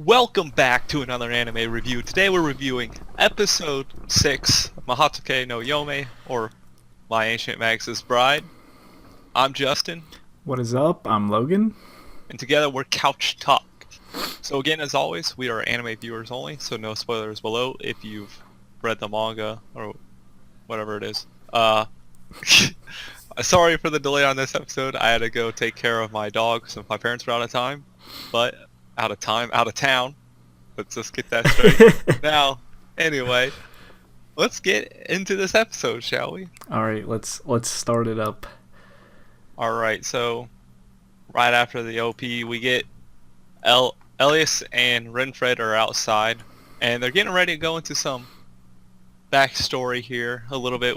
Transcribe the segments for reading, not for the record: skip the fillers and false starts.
Welcome back to another anime review. Today we're reviewing episode 6, Mahoutsukai no Yome, or My Ancient Magus Bride. I'm Justin, What is up? I'm Logan. and together we're Couch Talk. So again, as always, we are anime viewers only, so no spoilers below if you've read the manga, or whatever it is. Sorry for the delay on this episode. I had to go take care of my dog since my parents were out of town. Out of town. Let's just get that straight. Now, anyway, let's get into this episode, shall we? All right, let's start it up. All right, so right after the OP, we get Elias and Renfred are outside, and they're getting ready to go into some backstory here a little bit.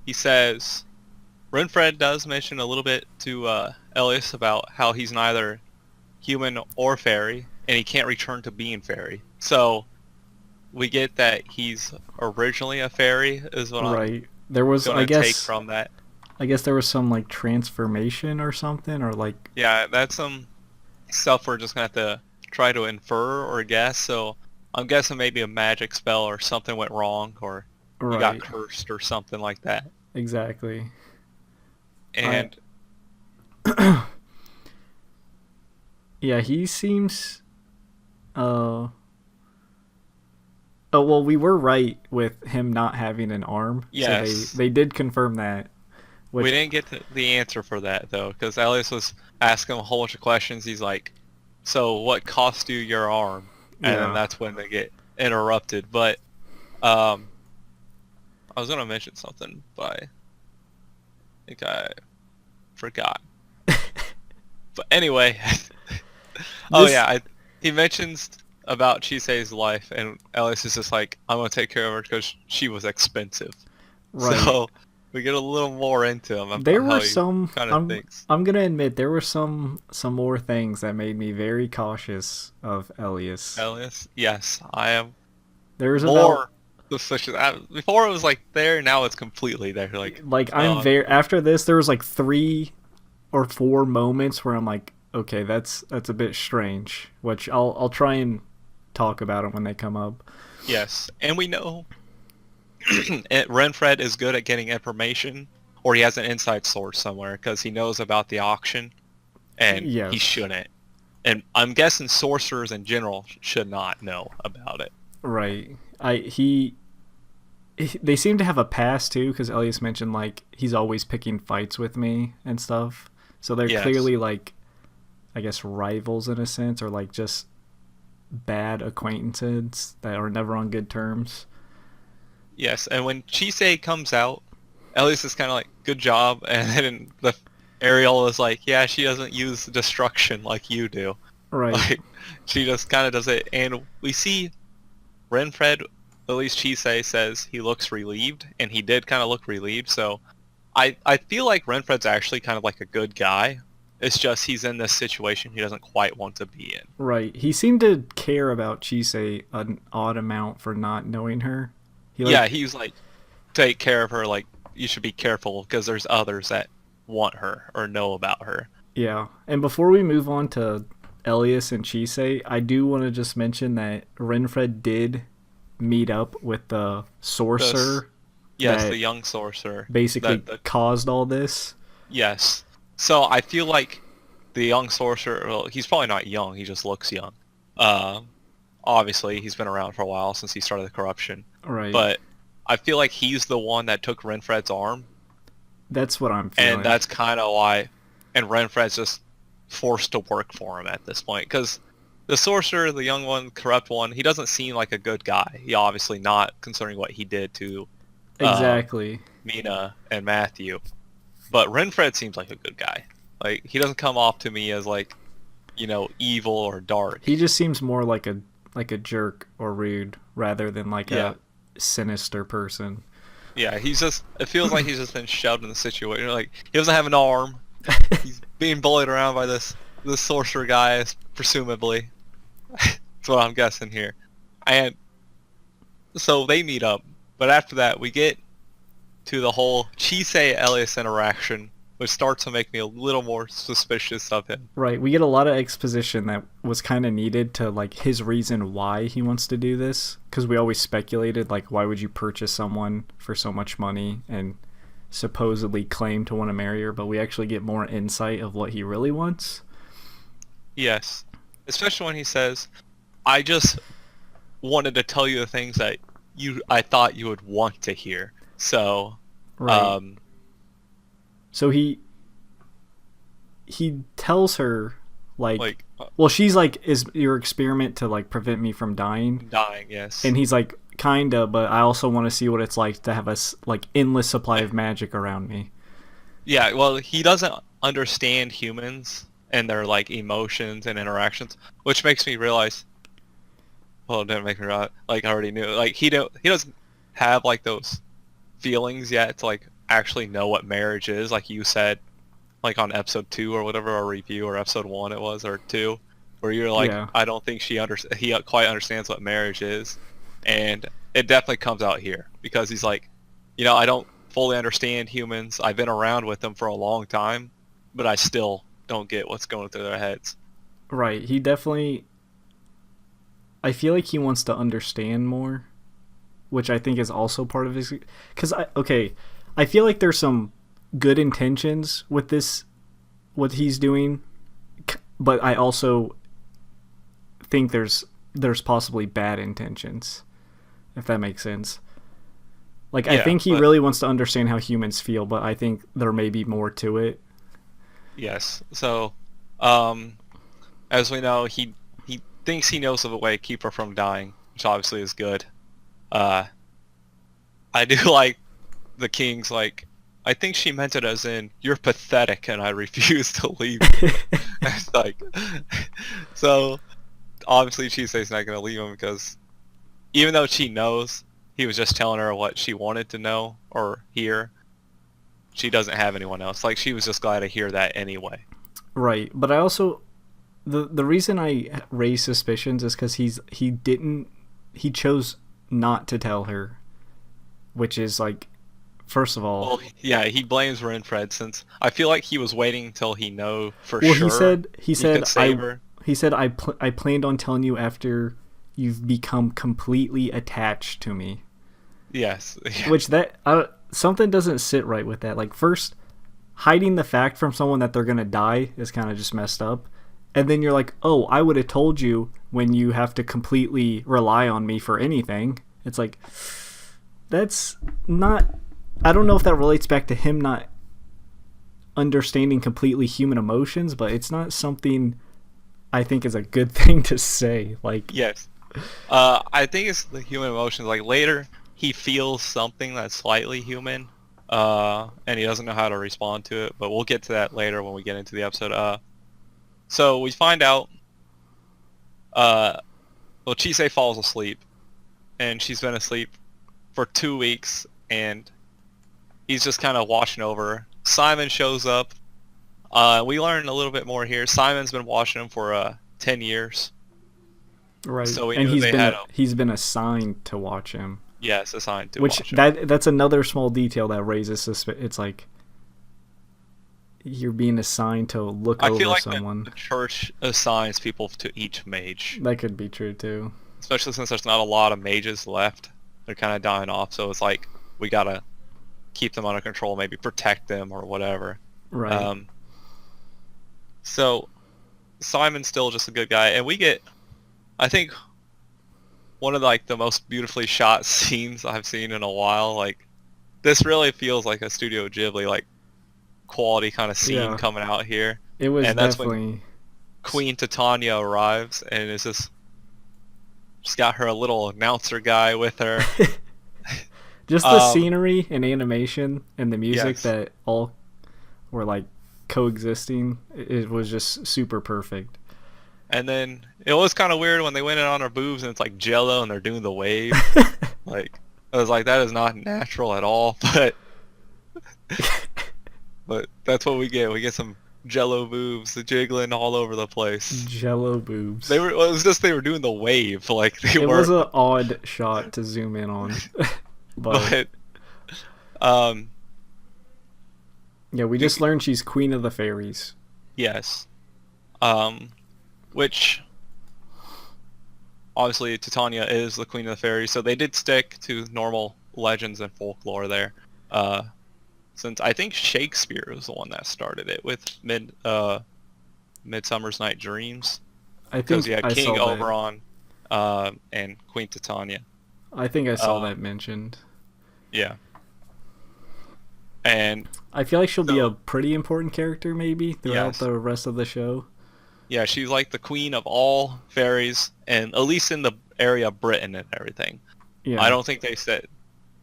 He says, Renfred does mention a little bit to Elias about how he's neither human or fairy, and he can't return to being fairy. So we get that he's originally a fairy, is what Right. There was, I'm gonna take from that. I guess there was some like transformation or something, or like. Yeah, that's some stuff we're just gonna have to try to infer or guess. So I'm guessing maybe a magic spell or something went wrong, or he got Right. cursed or something like that. Exactly. And Yeah, he seems. Oh well, we were right with him not having an arm. Yes. So they did confirm that. we didn't get the answer for that though, because Elias was asking him a whole bunch of questions. He's like, "So what cost you your arm?" And Yeah. then that's when they get interrupted. But I was gonna mention something, but I think I forgot. But anyway, he mentions about Chise's life, and Elias is just like, "I'm gonna take care of her because she was expensive." Right. So we get a little more into him. There how were he some. kind of thinks. I'm gonna admit there were some more things that made me very cautious of Elias. Elias, yes, I am There's more suspicious. Before it was like there, now it's completely there. Like I'm very after this. There was like 3 or 4 moments where I'm like, okay, that's a bit strange. Which I'll try and talk about them when they come up. yes, and we know Renfred is good at getting information, or he has an inside source somewhere because he knows about the auction, and Yes. he shouldn't. And I'm guessing sorcerers in general should not know about it. Right. They seem to have a past too, because Elias mentioned like he's always picking fights with me and stuff. So they're Yes. clearly like, I guess, rivals in a sense, or like just bad acquaintances that are never on good terms. Yes, and when Chise comes out, Elias is kind of like, good job, and then the Ariel is like, yeah, she doesn't use destruction like you do. Right. Like, she just kind of does it, and we see Renfred, at least Chise says he looks relieved, and he did kind of look relieved, so I feel like Renfred's actually kind of like a good guy. It's just he's in this situation he doesn't quite want to be in. Right. He seemed to care about Chise an odd amount for not knowing her. He was like, take care of her, like, you should be careful because there's others that want her or know about her. Yeah. And before we move on to Elias and Chise, I do want to just mention that Renfred did meet up with the sorcerer. Yes, that the young sorcerer. basically caused all this. Yes. So I feel like the young sorcerer, well, he's probably not young, he just looks young. Obviously, he's been around for a while since he started the corruption. Right. But I feel like he's the one that took Renfred's arm. That's what I'm feeling. And that's kind of why, and Renfred's just forced to work for him at this point. Because the sorcerer, the young one, corrupt one, he doesn't seem like a good guy. He obviously not, considering what he did to Exactly. Mina and Matthew. But Renfred seems like a good guy. Like, he doesn't come off to me as like, evil or dark. He just seems more like a jerk or rude rather than like a sinister person. Yeah, it feels like he's just been shoved in the situation. Like, he doesn't have an arm. He's being bullied around by this sorcerer guy, presumably. That's what I'm guessing here. And so they meet up. But after that, we get to the whole Chise-Elias interaction which starts to make me a little more suspicious of him. Right, we get a lot of exposition that was kind of needed to like his reason why he wants to do this, because we always speculated like why would you purchase someone for so much money and supposedly claim to want to marry her, but we actually get more insight of what he really wants. Yes, especially when he says, I just wanted to tell you the things that I thought you would want to hear. So Right. So he tells her like well, she's like, is your experiment to like prevent me from dying? Dying, yes. And he's like, kinda, but I also want to see what it's like to have a like endless supply of magic around me. Yeah, well, he doesn't understand humans and their like emotions and interactions, which makes me realize. Well, it didn't make me realize. Like I already knew. Like he doesn't have like those feelings yet to like actually know what marriage is. Like you said, like on episode 2 or whatever, or review, or episode 1 it was, or 2, where you're like, Yeah. I don't think he quite understands what marriage is, and it definitely comes out here because he's like, I don't fully understand humans. I've been around with them for a long time, but I still don't get what's going through their heads. Right. He definitely. I feel like he wants to understand more, which I think is also part of his. Because I feel like there's some good intentions with this, what he's doing, but I also think there's possibly bad intentions, if that makes sense. Like, I think he really wants to understand how humans feel, but I think there may be more to it. Yes. So, as we know, he thinks he knows of a way to keep her from dying, which obviously is good. I do like the king's like, I think she meant it as in, you're pathetic and I refuse to leave you. It's like, so obviously Chise's not going to leave him because even though she knows he was just telling her what she wanted to know or hear, she doesn't have anyone else. Like, she was just glad to hear that anyway. Right, but I also, the reason I raise suspicions is because he chose not to tell her, which is like, first of all, well, yeah, he blames Renfred since I feel like he was waiting until he know for well, sure. he said I planned on telling you after you've become completely attached to me. Yes. Which something doesn't sit right with that. Like, first, hiding the fact from someone that they're gonna die is kind of just messed up. And then you're like, oh, I would have told you when you have to completely rely on me for anything. It's like, that's not... I don't know if that relates back to him not understanding completely human emotions, but it's not something I think is a good thing to say. Like, yes. I think it's the human emotions. Like, later, he feels something that's slightly human, and he doesn't know how to respond to it, but we'll get to that later when we get into the episode. So we find out, Chise falls asleep, and she's been asleep for 2 weeks, and he's just kind of watching over her. Simon shows up. We learn a little bit more here. Simon's been watching him for 10 years. Right, so we and knew he's been assigned to watch him. Yes, assigned to watch him. That's another small detail that raises suspicion. It's like, you're being assigned to look over someone. I feel like the church assigns people to each mage. That could be true too. Especially since there's not a lot of mages left. They're kind of dying off, so it's like, we gotta keep them under control, maybe protect them or whatever. Right. So Simon's still just a good guy, and we get, I think, one of like the most beautifully shot scenes I've seen in a while. Like, this really feels like a Studio Ghibli like quality kind of scene coming out here. It was, and that's definitely when Queen Titania arrives, and it's just she's got her little announcer guy with her. Just the scenery and animation and the music that all were like coexisting. It was just super perfect. And then it was kind of weird when they went in on her boobs and it's like Jello and they're doing the wave. Like, I was like, that is not natural at all. But that's what we get. We get some Jello boobs jiggling all over the place. Jello boobs. It was just they were doing the wave. Like it was an odd shot to zoom in on. But Yeah, we just learned she's queen of the fairies. Yes. Which obviously Titania is the queen of the fairies, so they did stick to normal legends and folklore there. Since I think Shakespeare was the one that started it with Midsummer's Night Dreams, I because think you had I King saw that. Oberon and Queen Titania. I think I saw that mentioned. Yeah. And I feel like she'll be so, a pretty important character maybe throughout yes. the rest of the show. Yeah, she's like the queen of all fairies, and at least in the area of Britain and everything. Yeah. I don't think they said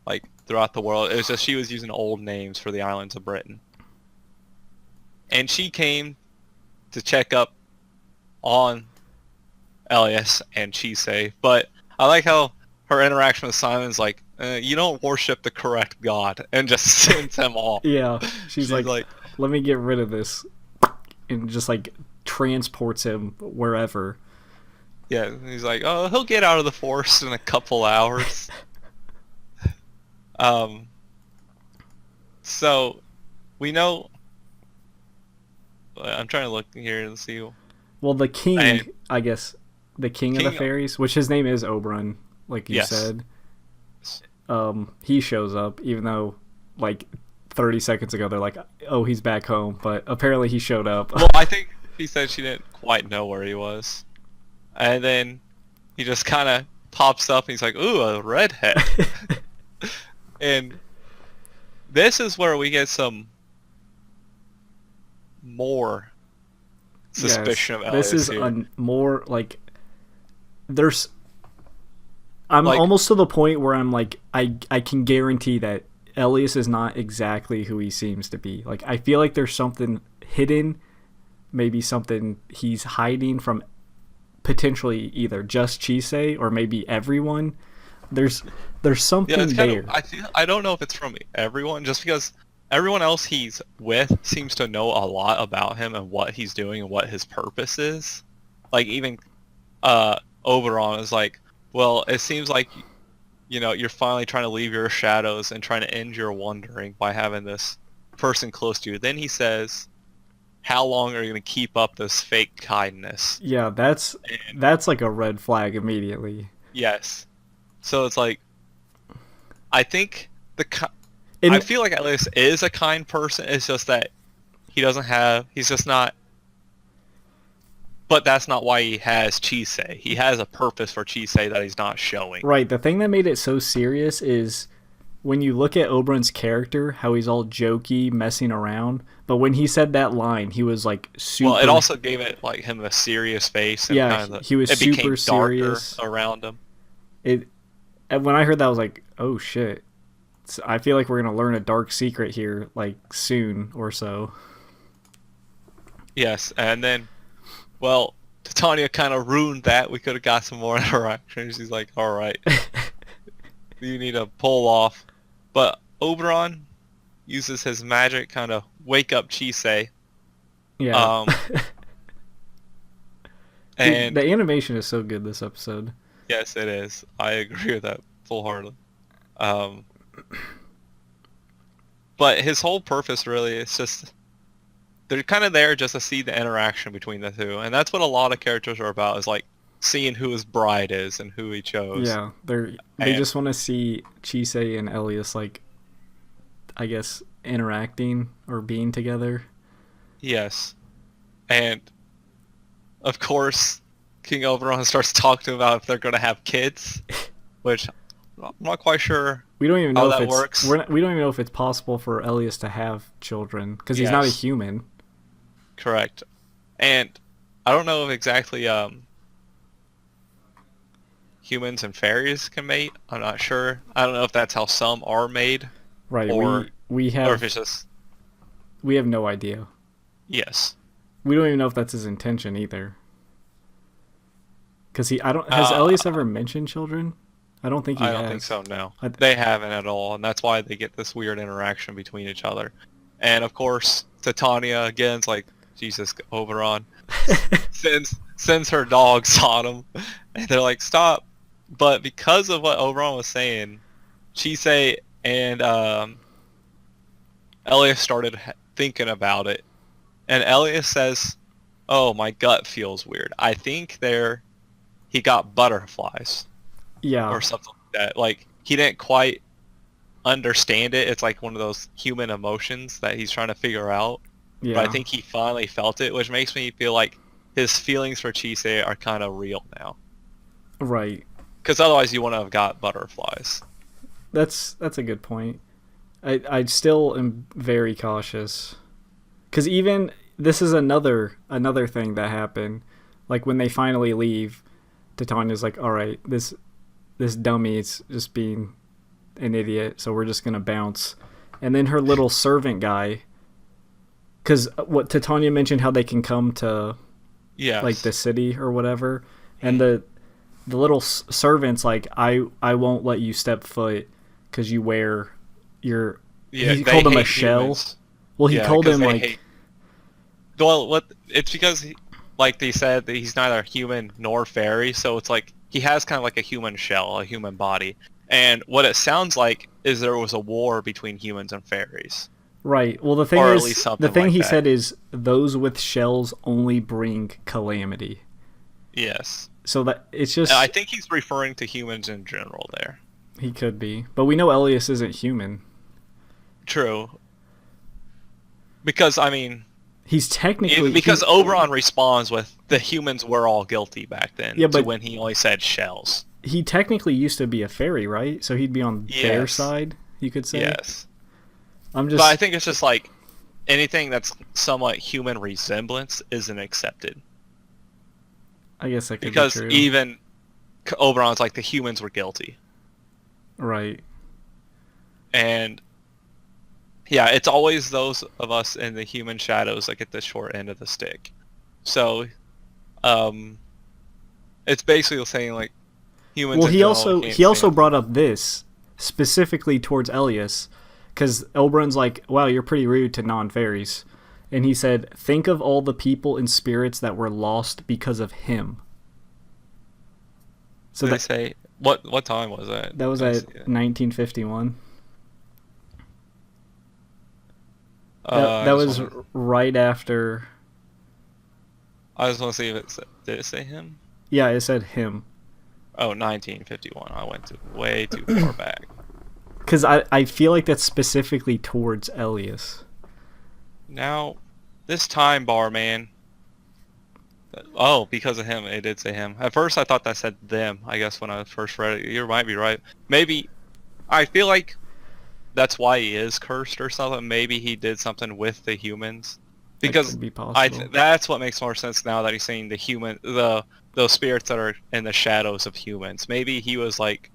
like throughout the world. It was just she was using old names for the islands of Britain. And she came to check up on Elias and Chise, but I like how her interaction with Simon's like, you don't worship the correct god, and just sends him off. Yeah. She's like, let me get rid of this, and just like transports him wherever. Yeah, he's like, oh, he'll get out of the forest in a couple hours. So we know. I'm trying to look here and see. Well, the king, I guess, the king of the fairies, which his name is Oberon, like you said. He shows up, even though, like, 30 seconds ago they're like, oh, he's back home, but apparently he showed up. Well, I think she said she didn't quite know where he was, and then he just kind of pops up and he's like, ooh, a redhead. And this is where we get some more suspicion of Elias. This is more like there's. I'm like, almost to the point where I'm like, I can guarantee that Elias is not exactly who he seems to be. Like, I feel like there's something hidden, maybe something he's hiding from potentially either just Chise or maybe everyone. There's something there. I don't know if it's from everyone, just because everyone else he's with seems to know a lot about him and what he's doing and what his purpose is. Like, even Oberon is like, well, it seems like, you know, you're finally trying to leave your shadows and trying to end your wandering by having this person close to you. Then he says, how long are you going to keep up this fake kindness? Yeah, that's like a red flag immediately. Yes. So it's like, I think I feel like Elias is a kind person. It's just that he's just not. But that's not why he has Chise. He has a purpose for Chise that he's not showing. Right. The thing that made it so serious is when you look at Oberon's character, how he's all jokey, messing around. But when he said that line, he was like super. Well, it also gave it like him a serious face. And yeah, he was super serious around him. When I heard that, I was like, oh shit. I feel like we're gonna learn a dark secret here, like soon or so. Yes, and then. Well, Titania kind of ruined that. We could have got some more interaction. She's like, all right, you need to pull off. But Oberon uses his magic kind of wake up Chise. Yeah. And the animation is so good this episode. Yes, it is. I agree with that full-heartedly. But his whole purpose really is just... They're kind of there just to see the interaction between the two, and that's what a lot of characters are about, is like seeing who his bride is and who he chose. Yeah, they just want to see Chise and Elias, like, I guess, interacting or being together. Yes. And, of course, King Oberon starts talking to him about if they're going to have kids, which I'm not quite sure we don't even know how if that works. We don't even know if it's possible for Elias to have children, because he's not a human. Correct. And I don't know if exactly humans and fairies can mate. I'm not sure. I don't know if that's how some are made. Right. Or we have, or if it's just... We have no idea. Yes. We don't even know if that's his intention either. Because has Elias ever mentioned children? I don't think he has. I don't think so, no. They haven't at all, and that's why they get this weird interaction between each other. And of course, Titania again is like, Jesus, Oberon sends her dogs on him, and they're like, stop. But because of what Oberon was saying, Chise and Elias started thinking about it, and Elias says, "Oh, my gut feels weird. I think he got butterflies Yeah, or something like that. Like he didn't quite understand it. It's like one of those human emotions that he's trying to figure out. But I yeah, think he finally felt it, which makes me feel like his feelings for Chise are kind of real now. right. Because otherwise, you wouldn't have got butterflies. That's a good point. I still am very cautious because even this is another thing that happened. Like when they finally leave, Titania's like, "All right, this dummy is just being an idiot, so we're just gonna bounce." And then her little servant guy, because what Titania mentioned, how they can come to like Yes. the city or whatever, and the little servant's like, I won't let you step foot because you wear your. Yeah, He they called him a hate shell. humans. Well, he Yeah, called because him they like hate. Well, what? It's because, like they said, that he's neither human nor fairy, so it's like he has kind of like a human shell, a human body. And what it sounds like is there was a war between humans and fairies, right. Well, the thing or at is, least the something thing like he that. said is those with shells only bring calamity. Yes. So that it's I just think he's referring to humans in general there. he could be, but we know Elias isn't human. True. Because I mean, He's technically because he. Oberon responds with the humans were all guilty back then Yeah, to but when he only said shells. he technically used to be a fairy, right? So he'd be on their Yes. side, you could say. Yes. I'm But I just. think it's just like anything that's somewhat human resemblance isn't accepted. I guess that could be Because true. even Oberon's like the humans were guilty. Right. And yeah, it's always those of us in the human shadows that get the short end of the stick. So, um, it's basically saying like humans Well, in he general also can't he also stand. brought up this specifically towards Elias, because Elbrun's like, "Wow, you're pretty rude to non-fairies," and he said, "Think of all the people and spirits that were lost because of him." So Did they say what time was that? that was Let me see at it. 1951. That I just was want to. right after. I just want to see if did it say him? Yeah, it said him. Oh, 1951. I went way too far back. Because I feel like that's specifically towards Elias. Now, this time bar, man. Oh, because of him, it did say him. At first, I thought that said them. I guess when I first read it, you might be right. Maybe I feel like that's why he is cursed or something. Maybe he did something with the humans, That because could be possible. that's what makes more sense now that he's saying those spirits that are in the shadows of humans. Maybe he was like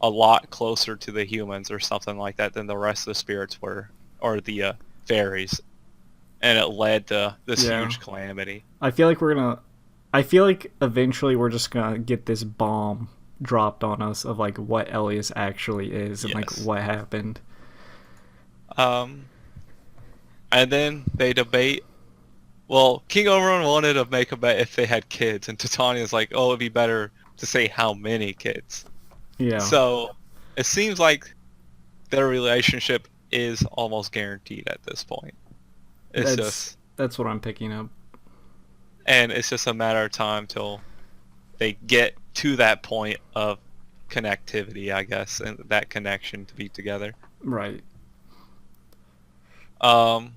a lot closer to the humans or something like that than the rest of the spirits were, or the fairies, and it led to this Yeah. huge calamity. I feel like we're gonna. I feel like eventually we're just gonna get this bomb dropped on us of like what Elias actually is and like Yes. what happened. Um, and then they debate. Well, King Oberon wanted to make a bet if they had kids, and Titania's like, "Oh, it'd be better to say how many kids." Yeah, So it seems like their relationship is almost guaranteed at this point. It's that's just, that's what I'm picking up. and it's just a matter of time till they get to that point of connectivity, I guess, and that connection to be together. Right. Um,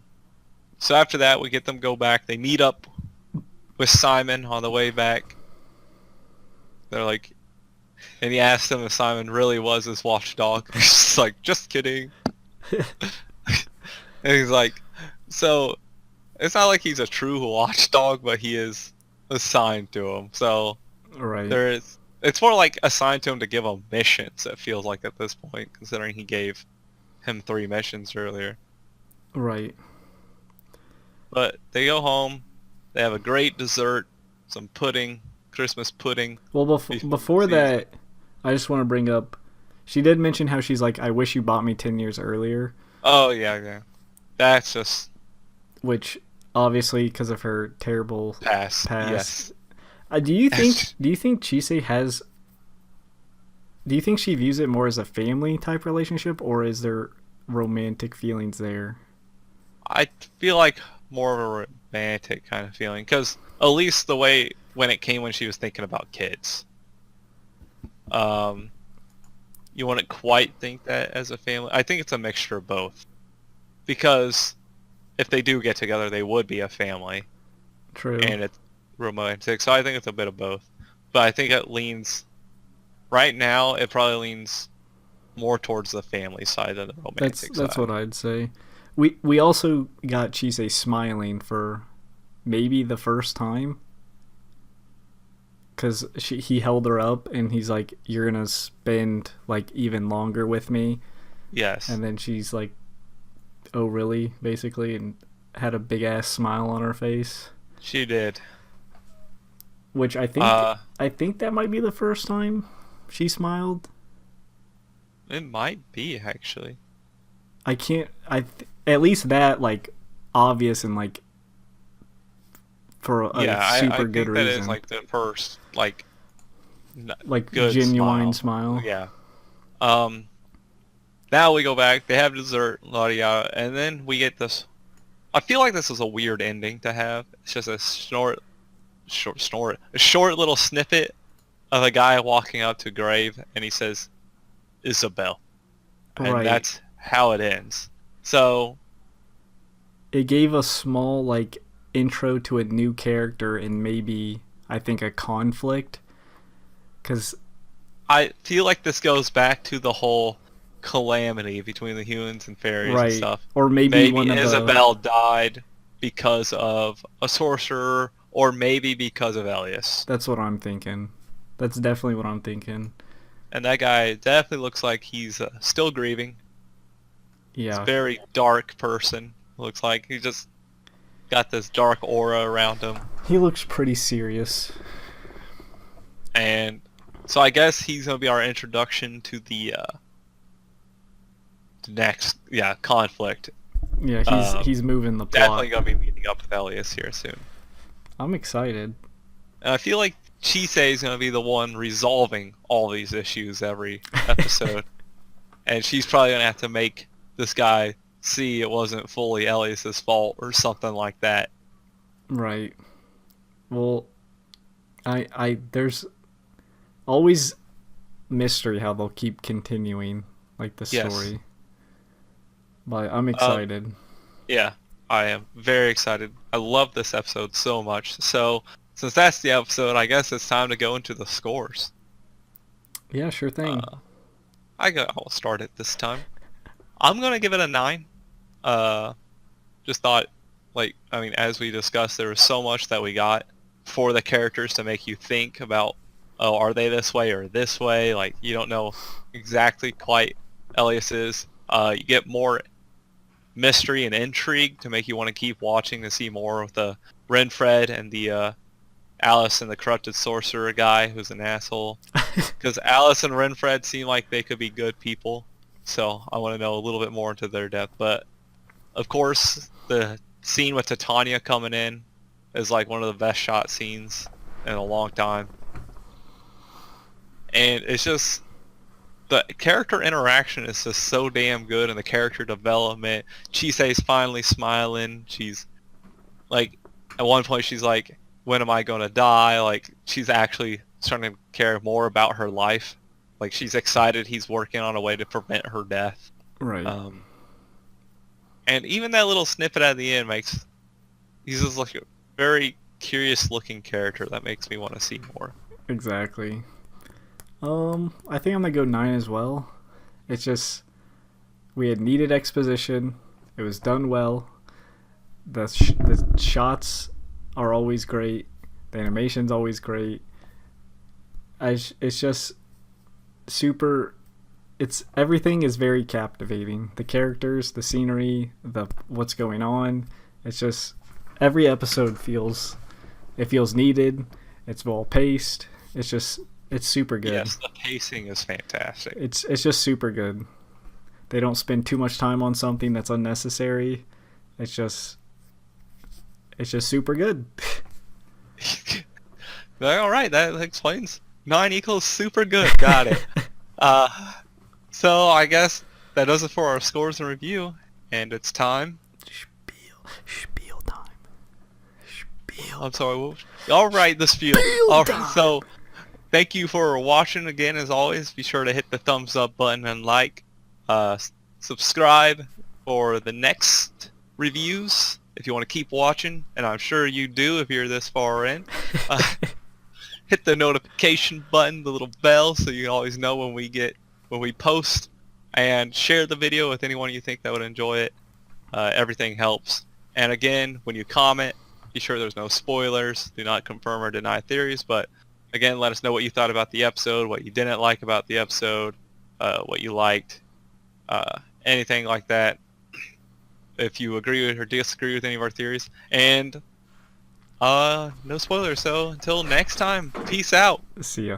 so after that, we get them go back. They meet up with Simon on the way back. They're like, and he asked him if Simon really was his watchdog. He's like, just kidding. And he's like, so it's not like he's a true watchdog, but he is assigned to him. So Right. it's more like assigned to him to give him missions, it feels like at this point, considering he gave him 3 missions earlier. Right. But they go home, they have a great dessert, some pudding, Christmas pudding. Well, before season. that, I just want to bring up. She did mention how she's like, "I wish you bought me 10 years earlier," Oh yeah. That's just which obviously because of her terrible pass. past. Yes. Do you think Chise has? Do you think she views it more as a family type relationship, or is there romantic feelings there? I feel like more of a romantic kind of feeling, because at least the way when she was thinking about kids, um, you wouldn't quite think that as a family. I think it's a mixture of both, because if they do get together, they would be a family, True. and it's romantic. So I think it's a bit of both, but I think it leans right now. It probably leans more towards the family side than the romantic That's side. what I'd say. We also got Chise smiling for maybe the first time, because he held her up and he's like, "You're gonna spend like even longer with me," Yes, and then she's like, "Oh really?" basically, and had a big ass smile on her face, she did. which Uh, I think that might be the first time she smiled. it might be actually. I can't. At least that like obvious and like for Yeah, a I super good think that is reason, like the first like like good genuine smile. smile. Yeah. Um. Now we go back. They have dessert, yada yada, and then we get this. I feel like this is a weird ending to have. It's just a a short little snippet of a guy walking up to a grave, and he says, "Isabel," and Right. that's how it ends. So It gave a small like intro to a new character and maybe I think a conflict, because I feel like this goes back to the whole calamity between the humans and fairies and right, stuff. or maybe one Maybe of the Isabel died because of a sorcerer, or maybe because of Elias. that's what I'm thinking. That's definitely what I'm thinking. And that guy definitely looks like he's still grieving. He's a Yeah, very dark person. Looks like he just got this dark aura around him. he looks pretty serious. And so I guess he's going to be our introduction to the next, conflict. Yeah, he's moving the Definitely plot. going to be meeting up with Elias here soon. I'm excited. And I feel like Chise is going to be the one resolving all these issues every episode. And she's probably going to have to make this guy see it wasn't fully Elias's fault or something like that. Right. Well, I there's always mystery how they'll keep continuing like the Yes. story. But I'm Um, excited. yeah, I am very excited. I love this episode so much. So, since that's the episode, I guess it's time to go into the scores. Yeah, sure thing. I'll start it this time. I'm gonna give it a 9. Uh, just thought, as we discussed, there was so much that we got for the characters to make you think about, oh, are they this way or this way? Like, you don't know exactly quite Elias is. You get more mystery and intrigue to make you want to keep watching to see more of the Renfred and the Alice and the corrupted sorcerer guy who's an asshole. Because Alice and Renfred seem like they could be good people, so I want to know a little bit more into their depth. But of course, the scene with Titania coming in is like one of the best shot scenes in a long time, and it's just the character interaction is just so damn good, and the character development. Chise's finally smiling. She's like, at one point she's like, when am I going to die? Like, she's actually starting to care more about her life. Like, she's excited he's working on a way to prevent her death. Right. And even that little snippet at the end he's just like a very curious looking character that makes me want to see more. Exactly. I think I'm gonna go 9 as well. It's just we had needed exposition. It was done well. The shots are always great. The animation's always great. It's just super. It's everything is very captivating. The characters, the scenery, the what's going on. It's just every episode feels needed. It's well paced. It's super good. Yes, the pacing is fantastic. It's just super good. They don't spend too much time on something that's unnecessary. It's just super good. All right, that explains 9 equals super good. Got it. So I guess that does it for our scores and review, and it's time Spiel time. Spiel. I'm sorry. All right, the spiel. All right, so thank you for watching again. As always, be sure to hit the thumbs up button and like. Subscribe for the next reviews if you want to keep watching, and I'm sure you do if you're this far in. Hit the notification button, the little bell, so you always know when we post, and share the video with anyone you think that would enjoy it. Everything helps. And again, when you comment, be sure there's no spoilers. Do not confirm or deny theories, but again, let us know what you thought about the episode, what you didn't like about the episode, what you liked, anything like that. If you agree with or disagree with any of our theories. And no spoilers, so until next time, peace out. See ya.